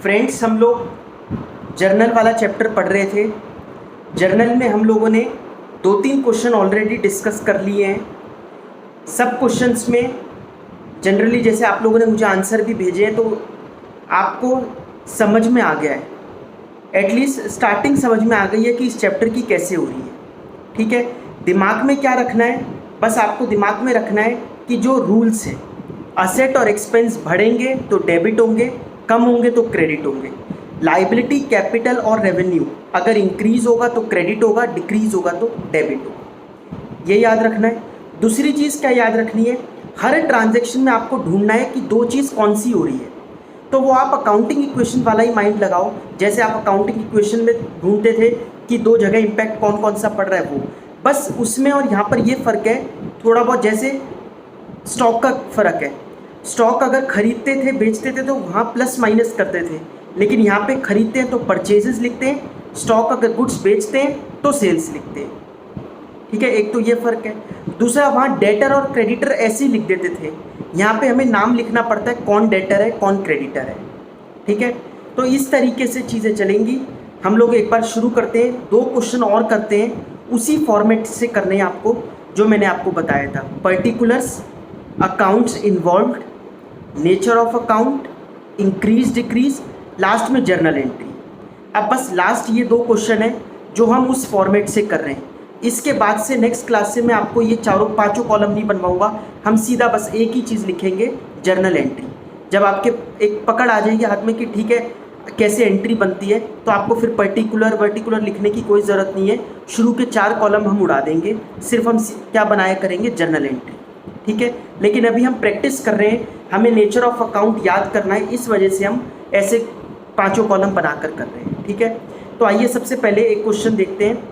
Friends, हम लोग journal वाला चैप्टर पढ़ रहे थे। जर्नल में हम लोगों ने 2-3 क्वेश्चन ऑलरेडी डिस्कस कर लिए हैं। सब क्वेश्चंस में जनरली जैसे आप लोगों ने मुझे आंसर भी भेजे हैं तो आपको समझ में आ गया है, एटलीस्ट स्टार्टिंग समझ में आ गई है कि इस चैप्टर की कैसे हो रही है। ठीक है, दिमाग में क्या रखना है, बस आपको दिमाग में रखना है कि जो रूल्स है, असेट और एक्सपेंस बढ़ेंगे तो डेबिट होंगे, कम होंगे तो क्रेडिट होंगे। लाइबिलिटी, कैपिटल और रेवेन्यू अगर इंक्रीज होगा तो क्रेडिट होगा, डिक्रीज होगा तो डेबिट होगा। ये याद रखना है। दूसरी चीज़ क्या याद रखनी है, हर ट्रांजैक्शन में आपको ढूंढना है कि दो चीज़ कौन सी हो रही है। तो वो आप अकाउंटिंग इक्वेशन वाला ही माइंड लगाओ, जैसे आप अकाउंटिंग इक्वेशन में ढूंढते थे कि दो जगह इम्पैक्ट कौन कौन सा पड़ रहा है, वो बस उसमें और यहाँ पर ये फ़र्क है थोड़ा बहुत। जैसे स्टॉक का फ़र्क है, स्टॉक अगर खरीदते थे बेचते थे तो वहाँ प्लस माइनस करते थे, लेकिन यहाँ पे खरीदते हैं तो परचेजेस लिखते हैं, स्टॉक अगर गुड्स बेचते हैं तो सेल्स लिखते हैं। ठीक है, एक तो ये फ़र्क है। दूसरा, वहाँ डेटर और क्रेडिटर ऐसे ही लिख देते थे, यहाँ पे हमें नाम लिखना पड़ता है कौन डेटर है कौन क्रेडिटर है। ठीक है, तो इस तरीके से चीज़ें चलेंगी। हम लोग एक बार शुरू करते हैं, 2 क्वेश्चन और करते हैं, उसी फॉर्मेट से करने हैं आपको जो मैंने आपको बताया था। Particulars, accounts involved, nature of account, increase decrease, last में जर्नल एंट्री। अब बस लास्ट ये 2 क्वेश्चन हैं जो हम उस फॉर्मेट से कर रहे हैं। इसके बाद से नेक्स्ट क्लास से मैं आपको ये 4-5 कॉलम नहीं बनवाऊंगा, हम सीधा बस एक ही चीज़ लिखेंगे, जर्नल एंट्री। जब आपके एक पकड़ आ जाएगी हाथ में कि ठीक है कैसे एंट्री बनती है, तो आपको फिर पर्टिकुलर लिखने की कोई ज़रूरत नहीं है। शुरू के 4 कॉलम हम उड़ा देंगे, सिर्फ हम क्या बनाया करेंगे, जर्नल एंट्री। ठीक है, लेकिन अभी हम प्रैक्टिस कर रहे हैं, हमें नेचर ऑफ अकाउंट याद करना है, इस वजह से हम ऐसे 5 कॉलम बनाकर कर रहे हैं। ठीक है, तो आइए सबसे पहले एक क्वेश्चन देखते हैं।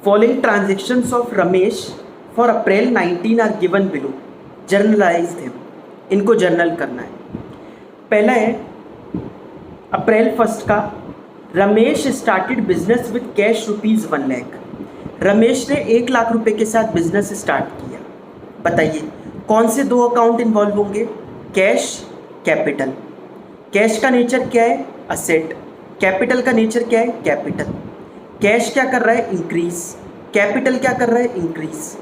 Following transactions of Ramesh for April 19 are given below, journalize है, इनको जर्नल करना है। पहला है अप्रैल 1 का, Ramesh started business with cash ₹1 lakh. Ramesh ने 1 लाख रुपए के साथ बिजनेस स्टार्ट किया। बताइए कौन से 2 अकाउंट इन्वॉल्व होंगे, कैश, कैपिटल। कैश का नेचर क्या है, असेट। कैपिटल का नेचर क्या है, कैपिटल। कैश क्या कर रहा है, इंक्रीज। कैपिटल क्या कर रहा है, इंक्रीज।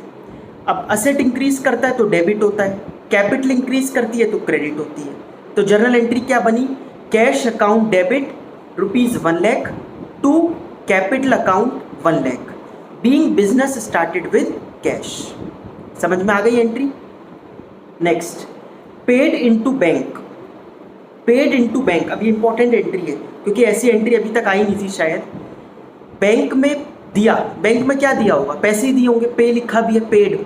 अब असेट इंक्रीज करता है तो डेबिट होता है, कैपिटल इंक्रीज करती है तो क्रेडिट होती है। तो जर्नल एंट्री क्या बनी, cash account debit ₹1 lakh to capital account 1 lakh, being business started with cash. समझ में आ गई entry. Next, paid into bank. Paid into bank, अब ये इंपॉर्टेंट एंट्री है क्योंकि ऐसी एंट्री अभी तक आई नहीं थी शायद। बैंक में दिया, बैंक में क्या दिया होगा, पैसे ही दिए होंगे, पे लिखा भी है, पेड।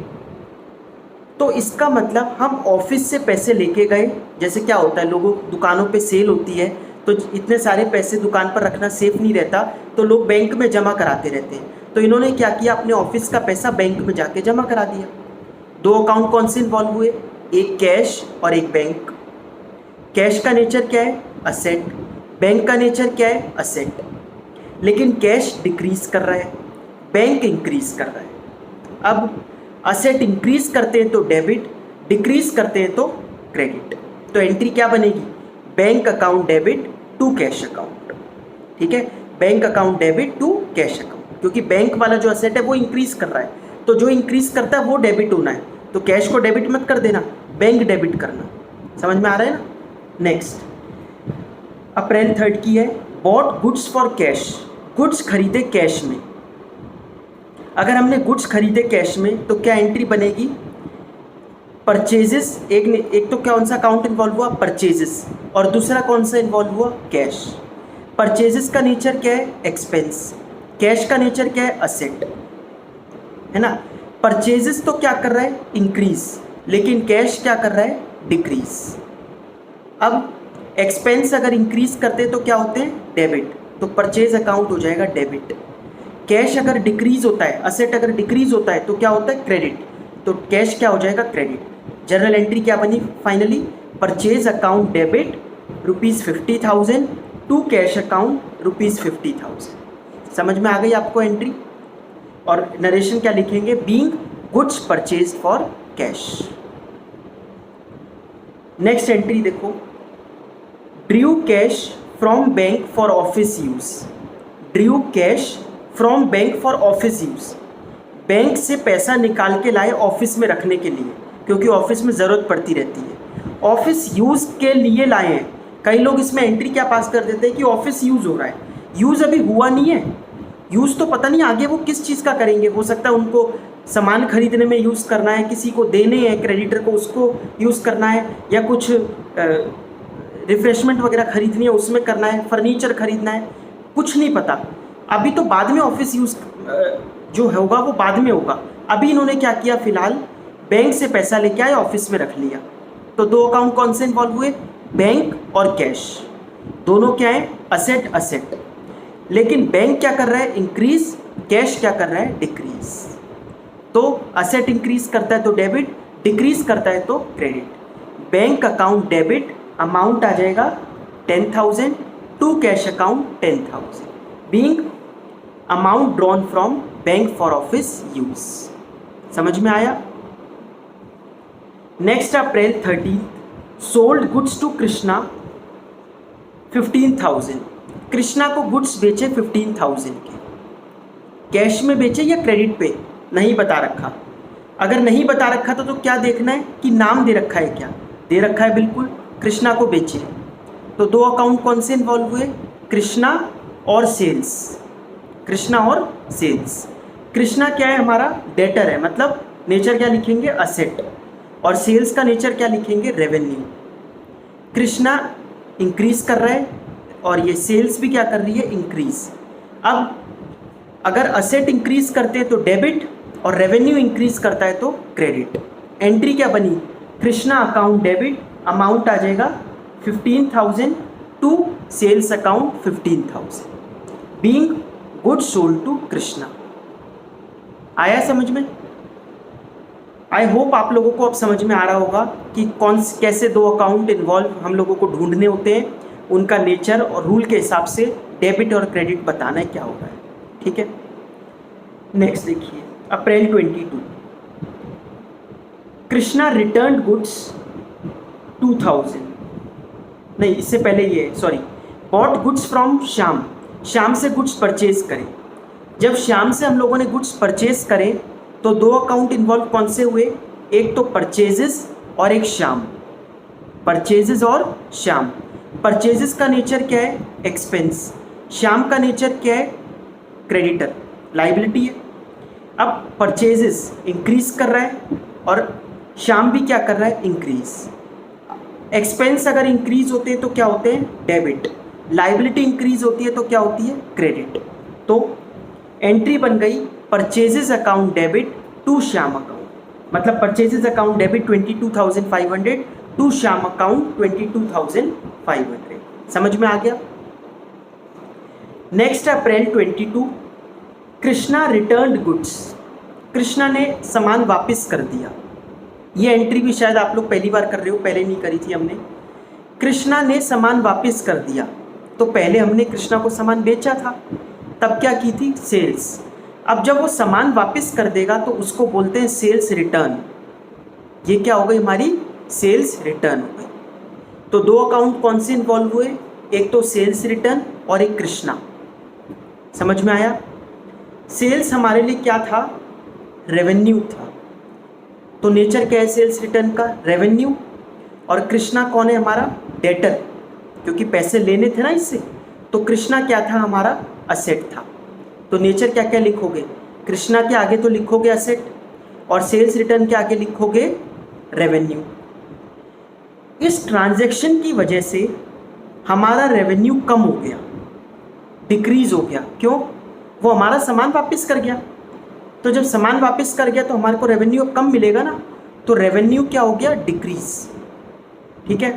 तो इसका मतलब हम ऑफिस से पैसे लेके गए। जैसे क्या होता है, लोगों दुकानों पे सेल होती है तो इतने सारे पैसे दुकान पर रखना सेफ नहीं रहता, तो लोग बैंक में जमा कराते रहते हैं। तो इन्होंने क्या किया, अपने ऑफिस का पैसा बैंक में जाके जमा करा दिया। 2 अकाउंट कौन से इन्वॉल्व हुए, एक कैश और एक बैंक। कैश का नेचर क्या है, असेट। बैंक का नेचर क्या है, असेट। लेकिन कैश डिक्रीज कर रहा है, बैंक इंक्रीज कर रहा है। अब असेट इंक्रीज करते हैं तो डेबिट, डिक्रीज करते हैं तो क्रेडिट। तो एंट्री क्या बनेगी, bank account debit to cash account. ठीक है, bank account debit to cash account, क्योंकि बैंक वाला जो असेट है वो इंक्रीज कर रहा है, तो जो इंक्रीज करता है वो डेबिट होना है। तो कैश को डेबिट मत कर देना, बैंक डेबिट करना। समझ में आ रहा है ना। नेक्स्ट, अप्रैल 3 की है, bought goods for cash. Goods खरीदे कैश में। अगर हमने गुड्स खरीदे कैश में तो क्या एंट्री बनेगी, परचेजेस। एक तो कौन सा अकाउंट इन्वॉल्व हुआ, परचेजेस, और दूसरा कौन सा इन्वॉल्व हुआ, कैश। परचेजेस का नेचर क्या है, एक्सपेंस। कैश का नेचर क्या है, असेट, है ना। परचेजेस तो क्या कर रहा है, इंक्रीज, लेकिन कैश क्या कर रहा है, डिक्रीज। अब एक्सपेंस अगर इंक्रीज करते तो क्या होते हैं, डेबिट, तो परचेज अकाउंट हो जाएगा डेबिट। कैश अगर डिक्रीज होता है, असेट अगर डिक्रीज होता है तो क्या होता है, क्रेडिट, तो कैश क्या हो जाएगा, क्रेडिट। जर्नल एंट्री क्या बनी finally, purchase account debit ₹50,000 to cash account ₹50,000। समझ में आ गई आपको एंट्री। और नरेशन क्या लिखेंगे, being goods purchase for cash. Next entry देखो, drew cash from bank for office use, drew cash from bank for office use, bank से पैसा निकाल के लाए ऑफिस में रखने के लिए, क्योंकि ऑफिस में ज़रूरत पड़ती रहती है, ऑफिस यूज़ के लिए लाए हैं। कई लोग इसमें एंट्री क्या पास कर देते हैं कि ऑफिस यूज़ हो रहा है, यूज़ अभी हुआ नहीं है, यूज़ तो पता नहीं आगे वो किस चीज़ का करेंगे। हो सकता है उनको सामान खरीदने में यूज़ करना है, किसी को देने हैं क्रेडिटर को, उसको यूज़ करना है, या कुछ रिफ्रेशमेंट वगैरह खरीदनी है उसमें करना है, फर्नीचर खरीदना है, कुछ नहीं पता। अभी तो बाद में ऑफिस यूज़ जो होगा वो बाद में होगा। अभी इन्होंने क्या किया, फिलहाल बैंक से पैसा लेके आए, ऑफिस में रख लिया। तो दो अकाउंट कौन से इन्वॉल्व हुए, बैंक और कैश, दोनों क्या है, असेट असेट। लेकिन बैंक क्या कर रहा है, इंक्रीज, कैश क्या कर रहा है, डिक्रीज। तो असेट इंक्रीज करता है तो डेबिट, डिक्रीज करता है तो credit. Bank account debit, amount आ जाएगा 10,000 to cash account 10,000, being amount drawn from bank for office use. समझ में आया। Next April 13 sold goods to Krishna 15,000, Krishna को गुड्स बेचे 15,000 के, कैश में बेचे या क्रेडिट पे नहीं बता रखा। अगर नहीं बता रखा तो क्या देखना है कि नाम दे रखा है, क्या दे रखा है, बिल्कुल कृष्णा को बेचे। तो दो अकाउंट कौन से इन्वॉल्व हुए, कृष्णा और सेल्स, कृष्णा और सेल्स। कृष्णा क्या है, हमारा डेटर है, मतलब नेचर क्या लिखेंगे, असेट, और सेल्स का नेचर क्या लिखेंगे, रेवेन्यू। कृष्णा इंक्रीज कर रहा है और ये सेल्स भी क्या कर रही है, इंक्रीज। अब अगर असेट इंक्रीज करते हैं तो डेबिट और रेवेन्यू इंक्रीज करता है तो क्रेडिट। एंट्री क्या बनी, कृष्णा अकाउंट डेबिट, अमाउंट आ जाएगा 15,000 to sales account 15,000, being goods sold to Krishna. आया समझ में। आई होप आप लोगों को अब समझ में आ रहा होगा कि कैसे दो अकाउंट इन्वॉल्व हम लोगों को ढूंढने होते हैं, उनका नेचर और रूल के हिसाब से डेबिट और क्रेडिट बताना है क्या होगा। ठीक है, नेक्स्ट देखिए, अप्रैल 22 कृष्णा रिटर्न गुड्स 2,000, नहीं इससे पहले ये sorry, bought goods from Shyam, Shyam से गुड्स परचेज करें। जब श्याम से हम लोगों ने गुड्स परचेज करें तो दो अकाउंट इन्वॉल्व कौन से हुए, एक तो परचेजेस और एक श्याम, परचेजेस और श्याम। परचेजेस का नेचर क्या है, एक्सपेंस, श्याम का नेचर क्या है, क्रेडिटर, लाइबिलिटी है। अब परचेजेस इंक्रीज कर रहा है और श्याम भी क्या कर रहा है, इंक्रीज। एक्सपेंस अगर इंक्रीज होते हैं तो क्या होते हैं, डेबिट, लाइबिलिटी इंक्रीज होती है तो क्या होती है, क्रेडिट। तो एंट्री बन गई purchases account debit to Shyam account, मतलब purchases account debit 22,500 to Shyam account 22,500। समझ में आ गया। Next April 22 Krishna returned goods, Krishna ने सामान वापस कर दिया। ये एंट्री भी शायद आप लोग पहली बार कर रहे हो, पहले नहीं करी थी हमने। कृष्णा ने सामान वापस कर दिया, तो पहले हमने कृष्णा को सामान बेचा था, तब क्या की थी, सेल्स। अब जब वो सामान वापस कर देगा तो उसको बोलते हैं सेल्स रिटर्न। ये क्या हो गई, हमारी सेल्स रिटर्न हो गई। तो दो अकाउंट कौन से इन्वॉल्व हुए, एक तो सेल्स रिटर्न और एक कृष्णा। समझ में आया। सेल्स हमारे लिए क्या था, रेवेन्यू था, तो नेचर क्या है सेल्स रिटर्न का, रेवेन्यू। और कृष्णा कौन है, हमारा डेटर, क्योंकि पैसे लेने थे ना इससे, तो कृष्णा क्या था, हमारा असेट था। तो नेचर क्या क्या लिखोगे, कृष्णा के आगे तो लिखोगे असेट और सेल्स रिटर्न के आगे लिखोगे रेवेन्यू। इस ट्रांजैक्शन की वजह से हमारा रेवेन्यू कम हो गया, डिक्रीज हो गया। क्यों, वो हमारा सामान वापस कर गया। तो जब सामान वापस कर गया तो हमारे को रेवेन्यू कम मिलेगा ना, तो रेवेन्यू क्या हो गया, डिक्रीज। ठीक है।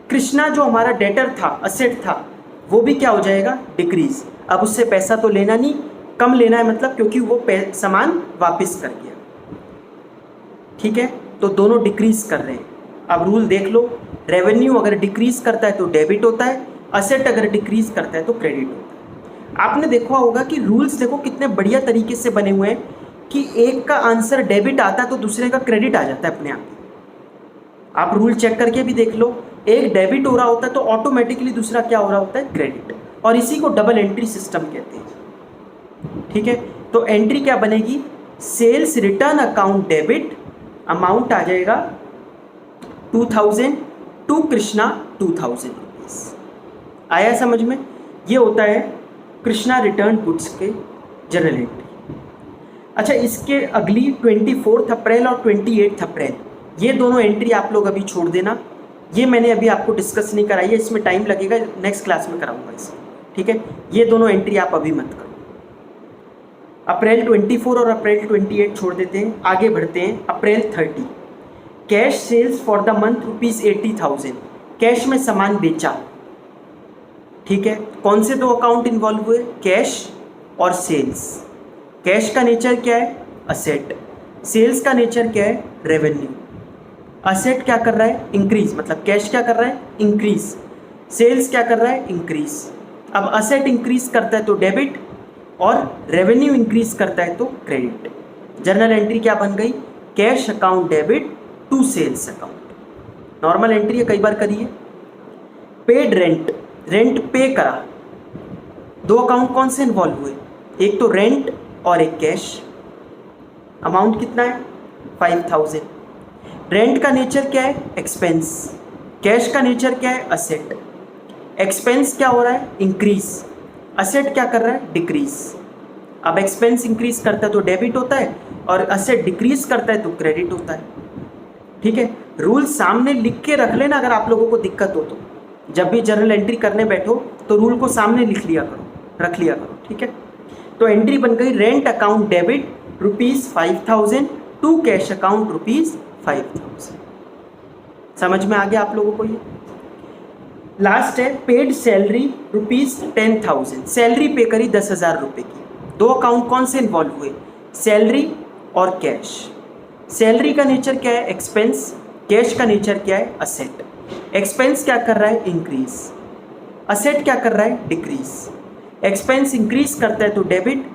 कृष्णा जो हमारा डेटर था, असेट था, वो भी क्या हो जाएगा, डिक्रीज। अब उससे पैसा तो लेना नहीं, कम लेना है, मतलब क्योंकि वो सामान वापस कर गया। ठीक है, तो दोनों डिक्रीज कर रहे हैं। अब रूल देख लो, रेवेन्यू अगर डिक्रीज करता है तो डेबिट होता है, असेट अगर डिक्रीज करता है तो क्रेडिट होता है। आपने देखा होगा कि रूल्स देखो कितने बढ़िया तरीके से बने हुए हैं कि एक का आंसर डेबिट आता है तो दूसरे का क्रेडिट आ जाता है अपने आप। आप रूल चेक करके भी देख लो एक डेबिट हो रहा होता है तो ऑटोमेटिकली दूसरा क्या हो रहा होता है, क्रेडिट, और इसी को डबल एंट्री सिस्टम कहते हैं। ठीक है, तो एंट्री क्या बनेगी, sales return account debit, amount आ जाएगा 2000 टू कृष्णा 2000 रुपीज़। आया समझ में? ये होता है कृष्णा रिटर्न गुड्स के जर्नल एंट्री। अच्छा, इसके अगली 24 अप्रैल और 28 अप्रैल, ये दोनों एंट्री आप लोग अभी छोड़ देना, ये मैंने अभी आपको डिस्कस नहीं कराई है, इसमें टाइम लगेगा, नेक्स्ट क्लास में कराऊंगा इसे। ठीक है, ये दोनों एंट्री आप अभी मत करो। अप्रैल 24 और अप्रैल 28 छोड़ देते हैं, आगे बढ़ते हैं। April 30, cash sales for the month ₹80,000, cash में सामान बेचा। ठीक है, कौन से दो अकाउंट इन्वॉल्व हुए, कैश और सेल्स। कैश का नेचर क्या है, असेट, सेल्स का नेचर क्या है, रेवेन्यू। असेट क्या कर रहा है, इंक्रीज, मतलब कैश क्या कर रहा है, इंक्रीज, सेल्स क्या कर रहा है, इंक्रीज। अब असेट इंक्रीज करता है तो डेबिट, और रेवेन्यू इंक्रीज करता है तो क्रेडिट। जर्नल एंट्री क्या बन गई, cash account debit to sales account. Normal entry है, कई बार करिए। पेड रेंट, रेंट पे करा, दो अकाउंट कौन से इन्वॉल्व हुए, एक तो रेंट और एक कैश। अमाउंट कितना है, 5000। रेंट का नेचर क्या है, एक्सपेंस, कैश का नेचर क्या है, असेट। एक्सपेंस क्या हो रहा है, इंक्रीज, असेट क्या कर रहा है, डिक्रीज। अब एक्सपेंस इंक्रीज करता है तो डेबिट होता है, और असेट डिक्रीज करता है तो क्रेडिट होता है। ठीक है, रूल सामने लिख के रख लेना अगर आप लोगों को दिक्कत हो तो। जब भी जर्नल एंट्री करने बैठो तो रूल को सामने लिख लिया करो, रख लिया करो। ठीक है, तो एंट्री बन गई, rent account debit ₹5000 to cash account ₹5000। समझ में आ गया आप लोगों को? ये लास्ट है, पेड सैलरी ₹10,000, सैलरी पे करी 10,000 रुपये की। दो अकाउंट कौन से इन्वॉल्व हुए, सैलरी और कैश। सैलरी का नेचर क्या है, एक्सपेंस, कैश का नेचर क्या है, असेट। एक्सपेंस क्या कर रहा है, इंक्रीज, असेट क्या कर रहा है, डिक्रीज। एक्सपेंस इंक्रीज करता है तो डेबिट,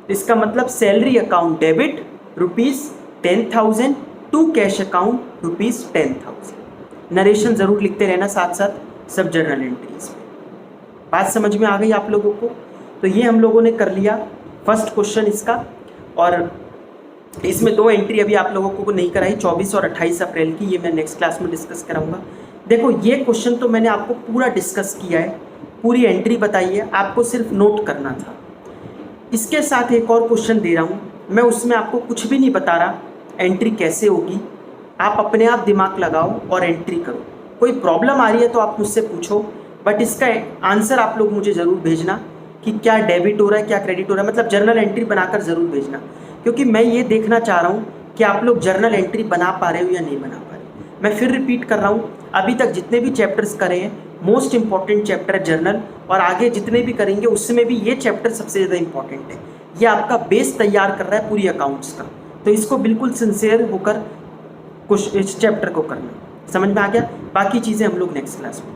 इसका मतलब salary account debit ₹10,000 to cash account ₹10,000। Narration ज़रूर लिखते रहना साथ साथ सब जर्नल एंट्रीज में। बात समझ में आ गई आप लोगों को? तो ये हम लोगों ने कर लिया फर्स्ट क्वेश्चन इसका, और इसमें दो एंट्री अभी आप लोगों को नहीं कराई, 24 और 28 अप्रैल की, ये मैं नेक्स्ट क्लास में डिस्कस कराऊंगा। देखो, ये क्वेश्चन तो मैंने आपको पूरा डिस्कस किया है, पूरी एंट्री बताई है, आपको सिर्फ नोट करना था। इसके साथ एक और क्वेश्चन दे रहा हूँ मैं, उसमें आपको कुछ भी नहीं बता रहा एंट्री कैसे होगी, आप अपने आप दिमाग लगाओ और एंट्री करो। कोई प्रॉब्लम आ रही है तो आप मुझसे पूछो, बट इसका आंसर आप लोग मुझे ज़रूर भेजना कि क्या डेबिट हो रहा है, क्या क्रेडिट हो रहा है, मतलब जर्नल एंट्री बनाकर ज़रूर भेजना, क्योंकि मैं ये देखना चाह रहा हूँ कि आप लोग जर्नल एंट्री बना पा रहे हो या नहीं बना पा रहे। मैं फिर रिपीट कर रहा हूँ, अभी तक जितने भी चैप्टर्स करे हैं, मोस्ट इंपॉर्टेंट चैप्टर है जर्नल, और आगे जितने भी करेंगे उसमें भी ये चैप्टर सबसे ज़्यादा इंपॉर्टेंट है। ये आपका बेस तैयार कर रहा है पूरी अकाउंट्स का, तो इसको बिल्कुल सिंसियर होकर कुछ इस चैप्टर को करना। समझ में आ गया? बाकी चीज़ें हम लोग नेक्स्ट क्लास में